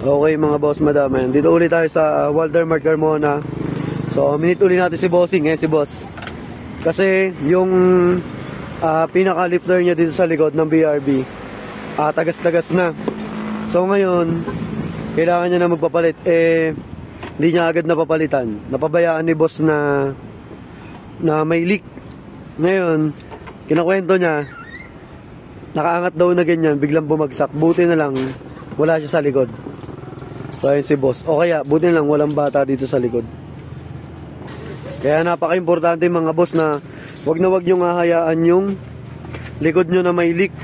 Okay mga boss, madam. Dito ulit tayo sa Walter Mart Carmona. So, minute ulit natin si Bossing, si boss. Kasi yung pinaka-lifter niya dito sa likod ng BRB, tagas-tagas na. So ngayon, kailangan niya na magpapalit. Hindi niya agad napapalitan. Napabayaan ni boss na may leak. Ngayon, kinakwento niya, nakaangat daw na ganyan, biglang bumagsak. Buti na lang, wala siya sa likod. So ayun si boss. O kaya, buti na lang walang bata dito sa likod. Kaya napaka-importante mga boss na wag niyong hahayaan yung likod nyo na may leak.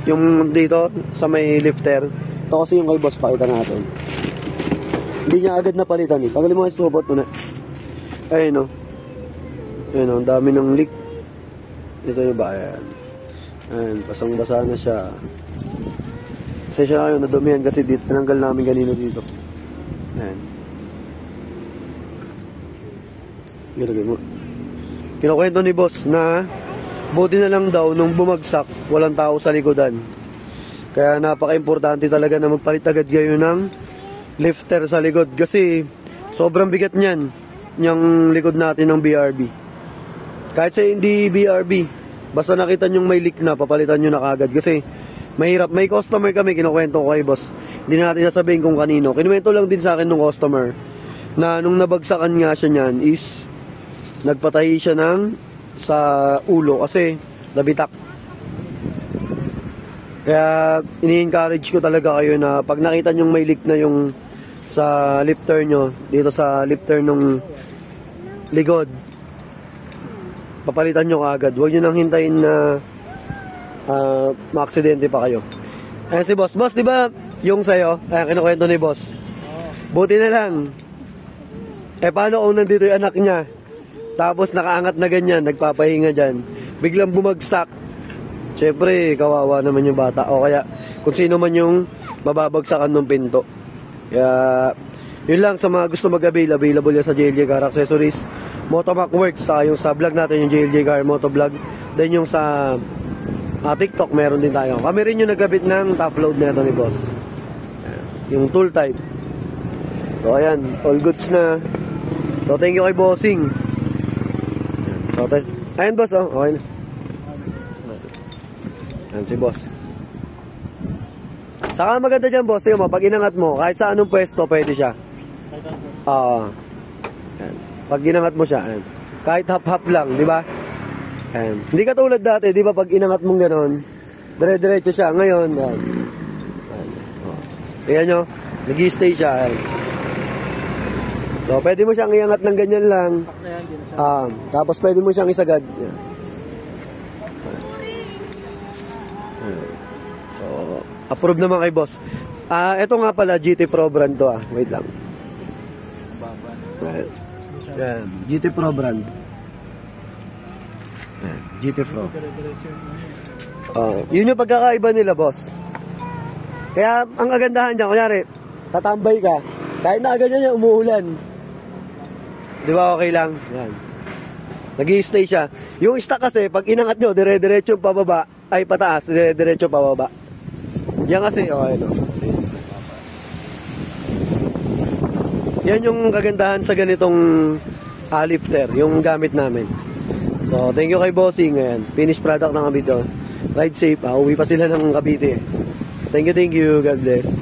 Yung dito sa may lifter. Ito kasi yung kay boss, pakita natin. Hindi niya agad napalitan eh. Pagaling mo yung supot muna. Ayun o. Ayun o, ang dami ng leak. Ito yung ba? Ayan. Ayan, pasang-basa na siya. Kasi siya ngayon, nadumihan kasi dito. Tinanggal namin kanino dito. Ayan. Gilagay mo. Kinukwento ni boss na buti na lang daw nung bumagsak, walang tao sa likodan. Kaya napaka-importante talaga na magpalit agad kayo ng lifter sa likod. Kasi sobrang bigat niyan, yung likod natin ng BRB. Kahit sa hindi BRB, basta nakita nyong may leak na, papalitan nyo na kagad. Kasi mahirap. May customer kami, kinukwento ko kay boss. Hindi natin sasabihin kung kanino. Kinukwento lang din sa akin ng customer na nung nabagsakan nga siya niyan is nagpatahi siya sa ulo kasi nabitak. Kaya ini-encourage ko talaga kayo na pag nakita nyong may leak na yung sa lifter nyo, dito sa lifter nung likod, papalitan nyo kaagad. Huwag nyo nang hintayin na maaksidente pa kayo. Ayan si boss. Boss, di ba yung sa'yo? Ayan, kinukwento ni boss. Buti na lang. Paano kung nandito yung anak niya? Tapos nakaangat na ganyan, nagpapahinga dyan. Biglang bumagsak. Siyempre, kawawa naman yung bata. O kaya, kung sino man yung mababagsakan ng pinto. Kaya, yun lang sa mga gusto mag-avail. Available yan sa JLJ Car Accessories, Motomac Works, sa yung sa vlog natin, yung JLJ Car Motovlog. Then yung sa TikTok, meron din tayo. Kami rin yung nagkabit ng top load na ito ni boss. Yung tool type. So, ayan. All goods na. So, thank you kay Bossing. So, ayan boss, oh. Okay na. Ayan si boss. Saka maganda dyan boss, yung pag inangat mo, kahit sa anong pwesto, pwede siya. Ayan. Pag inangat mo siya, ayan. Kahit hap-hap lang, di ba? Ayan. Hindi ka tulad dati, di ba, pag inangat mong gano'n, dire-diretso siya. Ngayon, ayan. Ayan nyo, nag-i-stay siya. Ayan. So, pwede mo siyang iangat ng ganyan lang. Tapos pwede mo siyang isagad. Ayan. So, approve naman kay boss. Ito nga pala, GT Pro brand to Wait lang. Ayan, GT Pro brand. Ayan, GT Pro. Yun yung pagkakaiba nila, boss. Kaya, ang kagandahan dyan, kunyari, tatambay ka. Kahit na ganyan niya, umuulan. Di ba okay lang? Ayan. Nag-i-stay siya. Yung stock kasi, pag inangat nyo, dire-diretso pababa, ay pataas, dire-diretso pababa. Yan kasi, okay no. Yan yung kagandahan sa ganitong lifter, yung gamit namin. So, thank you kay Bossing. Ayan, finished product ng Cavite. Ride safe, uwi pa sila ng Cavite. Thank you, God bless.